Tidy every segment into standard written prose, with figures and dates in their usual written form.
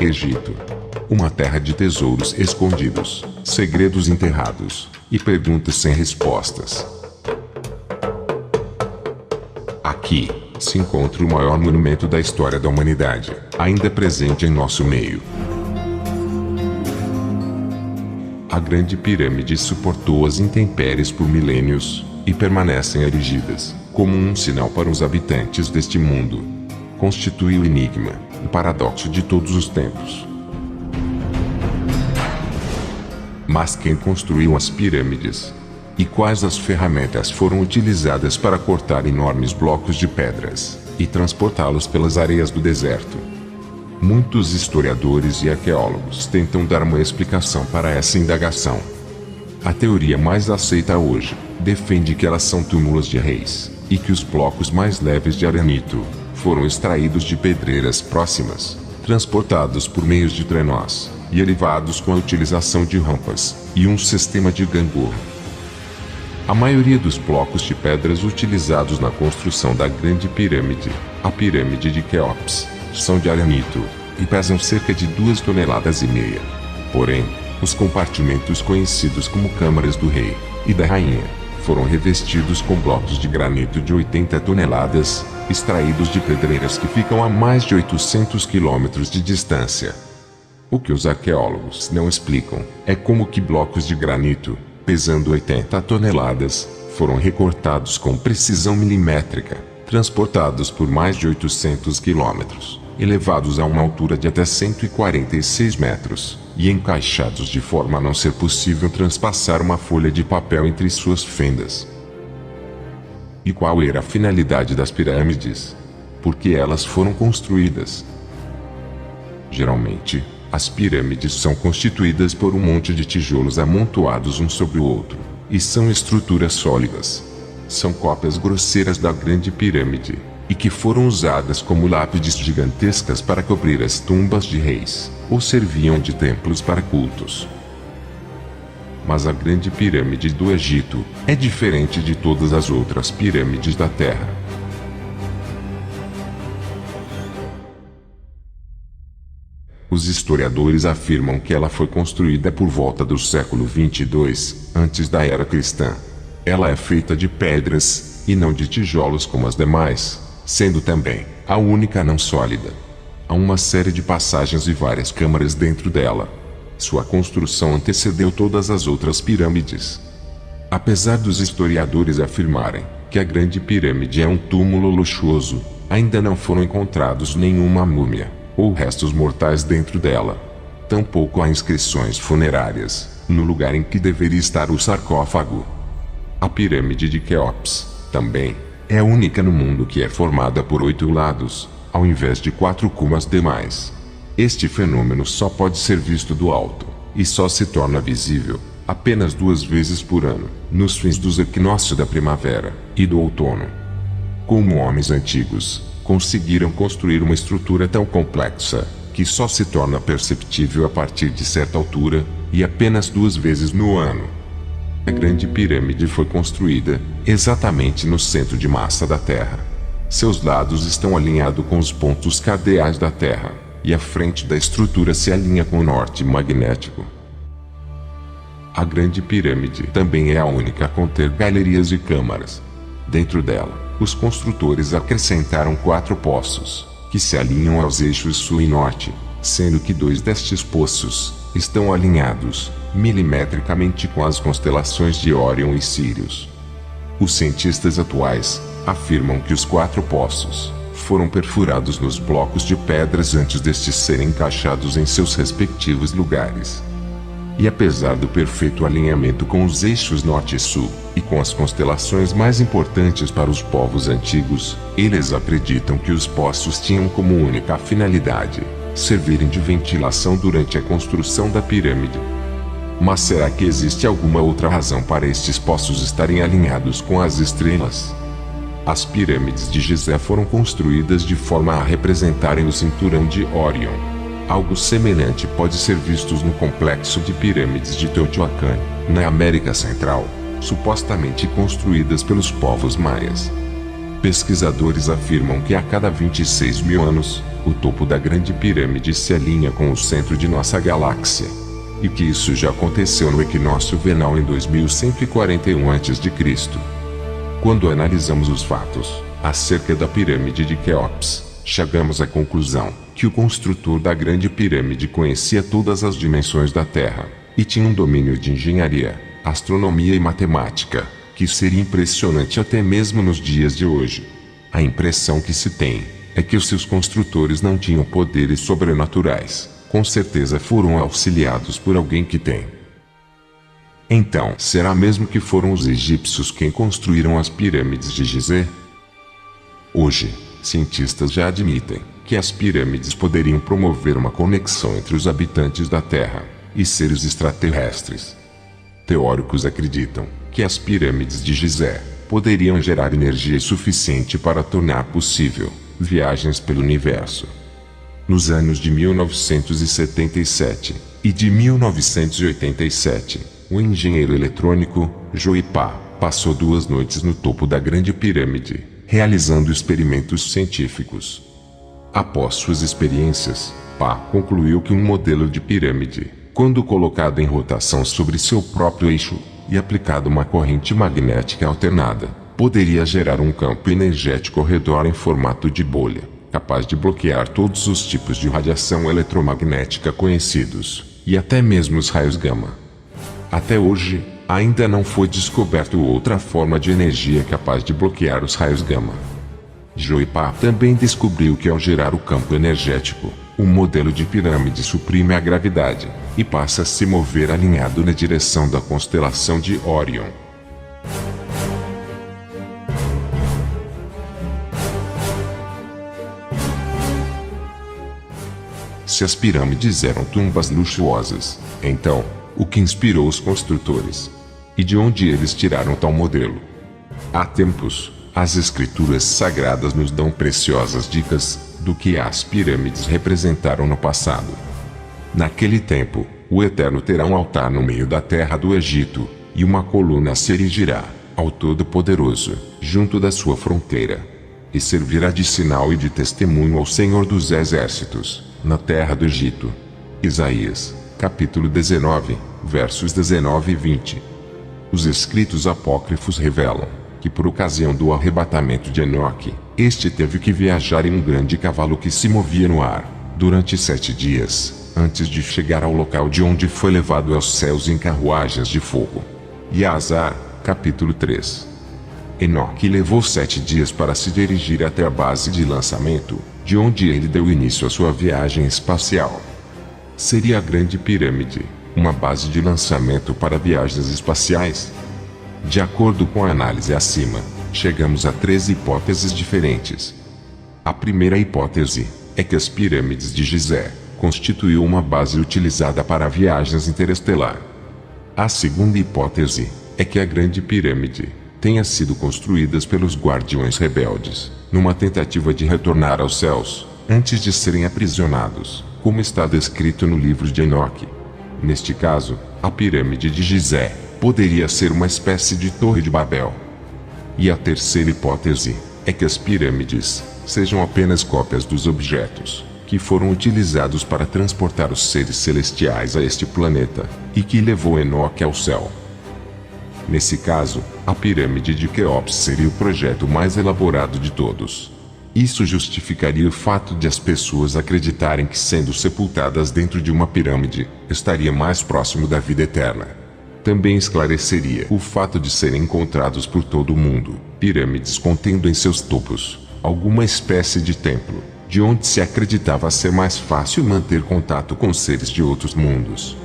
Egito. Uma terra de tesouros escondidos, segredos enterrados e perguntas sem respostas. Aqui se encontra o maior monumento da história da humanidade, ainda presente em nosso meio. A Grande Pirâmide suportou as intempéries por milênios e permanecem erigidas como um sinal para os habitantes deste mundo. Constitui o enigma, o paradoxo de todos os tempos. Mas quem construiu as pirâmides? E quais as ferramentas foram utilizadas para cortar enormes blocos de pedras e transportá-los pelas areias do deserto? Muitos historiadores e arqueólogos tentam dar uma explicação para essa indagação. A teoria mais aceita hoje defende que elas são túmulos de reis, e que os blocos mais leves de arenito foram extraídos de pedreiras próximas, transportados por meios de trenós, e elevados com a utilização de rampas e um sistema de gangorra. A maioria dos blocos de pedras utilizados na construção da Grande Pirâmide, a Pirâmide de Quéops, são de arenito e pesam cerca de 2,5 toneladas. Porém, os compartimentos conhecidos como câmaras do rei e da rainha foram revestidos com blocos de granito de 80 toneladas, extraídos de pedreiras que ficam a mais de 800 quilômetros de distância. O que os arqueólogos não explicam é como que blocos de granito, pesando 80 toneladas, foram recortados com precisão milimétrica, transportados por mais de 800 quilômetros, elevados a uma altura de até 146 metros, e encaixados de forma a não ser possível transpassar uma folha de papel entre suas fendas. E qual era a finalidade das pirâmides? Por que elas foram construídas? Geralmente, as pirâmides são constituídas por um monte de tijolos amontoados um sobre o outro, e são estruturas sólidas. São cópias grosseiras da Grande Pirâmide, e que foram usadas como lápides gigantescas para cobrir as tumbas de reis, ou serviam de templos para cultos. Mas a Grande Pirâmide do Egito é diferente de todas as outras pirâmides da Terra. Os historiadores afirmam que ela foi construída por volta do século 22, antes da era cristã. Ela é feita de pedras, e não de tijolos como as demais, sendo também a única não sólida. Há uma série de passagens e várias câmaras dentro dela. Sua construção antecedeu todas as outras pirâmides. Apesar dos historiadores afirmarem que a Grande Pirâmide é um túmulo luxuoso, ainda não foram encontrados nenhuma múmia ou restos mortais dentro dela. Tampouco há inscrições funerárias no lugar em que deveria estar o sarcófago. A Pirâmide de Quéops, também, é a única no mundo que é formada por 8 lados, ao invés de 4 como as demais. Este fenômeno só pode ser visto do alto, e só se torna visível apenas 2 vezes por ano, nos fins dos equinócios da primavera e do outono. Como homens antigos conseguiram construir uma estrutura tão complexa, que só se torna perceptível a partir de certa altura, e apenas 2 vezes no ano. A Grande Pirâmide foi construída exatamente no centro de massa da Terra. Seus lados estão alinhados com os pontos cardeais da Terra, e a frente da estrutura se alinha com o norte magnético. A Grande Pirâmide também é a única a conter galerias e câmaras. Dentro dela, os construtores acrescentaram 4 poços, que se alinham aos eixos sul e norte, sendo que 2 destes poços estão alinhados milimetricamente com as constelações de Órion e Sírius. Os cientistas atuais afirmam que os 4 poços foram perfurados nos blocos de pedras antes destes serem encaixados em seus respectivos lugares. E apesar do perfeito alinhamento com os eixos norte e sul, e com as constelações mais importantes para os povos antigos, eles acreditam que os poços tinham como única finalidade servirem de ventilação durante a construção da pirâmide. Mas será que existe alguma outra razão para estes poços estarem alinhados com as estrelas? As pirâmides de Gizé foram construídas de forma a representarem o cinturão de Órion. Algo semelhante pode ser visto no complexo de pirâmides de Teotihuacan, na América Central, supostamente construídas pelos povos maias. Pesquisadores afirmam que a cada 26 mil anos, o topo da Grande Pirâmide se alinha com o centro de nossa galáxia. E que isso já aconteceu no equinócio vernal em 2141 a.C. Quando analisamos os fatos acerca da pirâmide de Quéops, chegamos à conclusão que o construtor da Grande Pirâmide conhecia todas as dimensões da Terra, e tinha um domínio de engenharia, astronomia e matemática, que seria impressionante até mesmo nos dias de hoje. A impressão que se tem é que os seus construtores não tinham poderes sobrenaturais, com certeza foram auxiliados por alguém que tem. Então, será mesmo que foram os egípcios quem construíram as pirâmides de Gizé? Hoje, cientistas já admitem que as pirâmides poderiam promover uma conexão entre os habitantes da Terra e seres extraterrestres. Teóricos acreditam que as pirâmides de Gizé poderiam gerar energia suficiente para tornar possível viagens pelo universo. Nos anos de 1977 e de 1987, o engenheiro eletrônico Joe Pa passou 2 noites no topo da Grande Pirâmide, realizando experimentos científicos. Após suas experiências, Pa concluiu que um modelo de pirâmide, quando colocado em rotação sobre seu próprio eixo e aplicado uma corrente magnética alternada, poderia gerar um campo energético ao redor em formato de bolha, capaz de bloquear todos os tipos de radiação eletromagnética conhecidos, e até mesmo os raios gama. Até hoje, ainda não foi descoberto outra forma de energia capaz de bloquear os raios gama. Joe Pa também descobriu que ao gerar o campo energético, o modelo de pirâmide suprime a gravidade e passa a se mover alinhado na direção da constelação de Órion. Se as pirâmides eram tumbas luxuosas, então, o que inspirou os construtores? E de onde eles tiraram tal modelo? Há tempos, as escrituras sagradas nos dão preciosas dicas do que as pirâmides representaram no passado. Naquele tempo, o Eterno terá um altar no meio da terra do Egito, e uma coluna se erigirá ao Todo-Poderoso, junto da sua fronteira, e servirá de sinal e de testemunho ao Senhor dos Exércitos, na terra do Egito. Isaías, capítulo 19, versos 19 e 20. Os escritos apócrifos revelam que por ocasião do arrebatamento de Enoque, este teve que viajar em um grande cavalo que se movia no ar, durante 7 dias, antes de chegar ao local de onde foi levado aos céus em carruagens de fogo. E Azar, capítulo 3. Enoque levou 7 dias para se dirigir até a base de lançamento, de onde ele deu início à sua viagem espacial. Seria a Grande Pirâmide uma base de lançamento para viagens espaciais? De acordo com a análise acima, chegamos a 3 hipóteses diferentes. A primeira hipótese é que as pirâmides de Gizé constituíam uma base utilizada para viagens interestelar. A segunda hipótese é que a Grande Pirâmide tenha sido construída pelos guardiões rebeldes, numa tentativa de retornar aos céus, antes de serem aprisionados, como está descrito no livro de Enoque. Neste caso, a pirâmide de Gizé poderia ser uma espécie de Torre de Babel. E a terceira hipótese é que as pirâmides sejam apenas cópias dos objetos que foram utilizados para transportar os seres celestiais a este planeta, e que levou Enoque ao céu. Nesse caso, a pirâmide de Quéops seria o projeto mais elaborado de todos. Isso justificaria o fato de as pessoas acreditarem que, sendo sepultadas dentro de uma pirâmide, estaria mais próximo da vida eterna. Também esclareceria o fato de serem encontrados por todo o mundo pirâmides contendo em seus topos alguma espécie de templo, de onde se acreditava ser mais fácil manter contato com seres de outros mundos.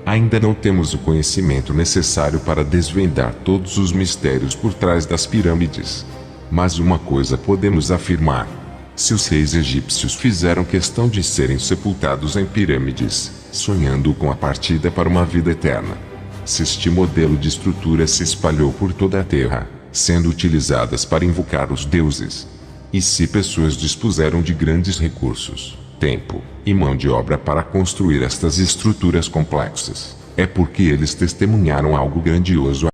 Ainda não temos o conhecimento necessário para desvendar todos os mistérios por trás das pirâmides. Mas uma coisa podemos afirmar: se os reis egípcios fizeram questão de serem sepultados em pirâmides, sonhando com a partida para uma vida eterna, se este modelo de estrutura se espalhou por toda a terra, sendo utilizadas para invocar os deuses, e se pessoas dispuseram de grandes recursos, tempo e mão de obra para construir estas estruturas complexas, é porque eles testemunharam algo grandioso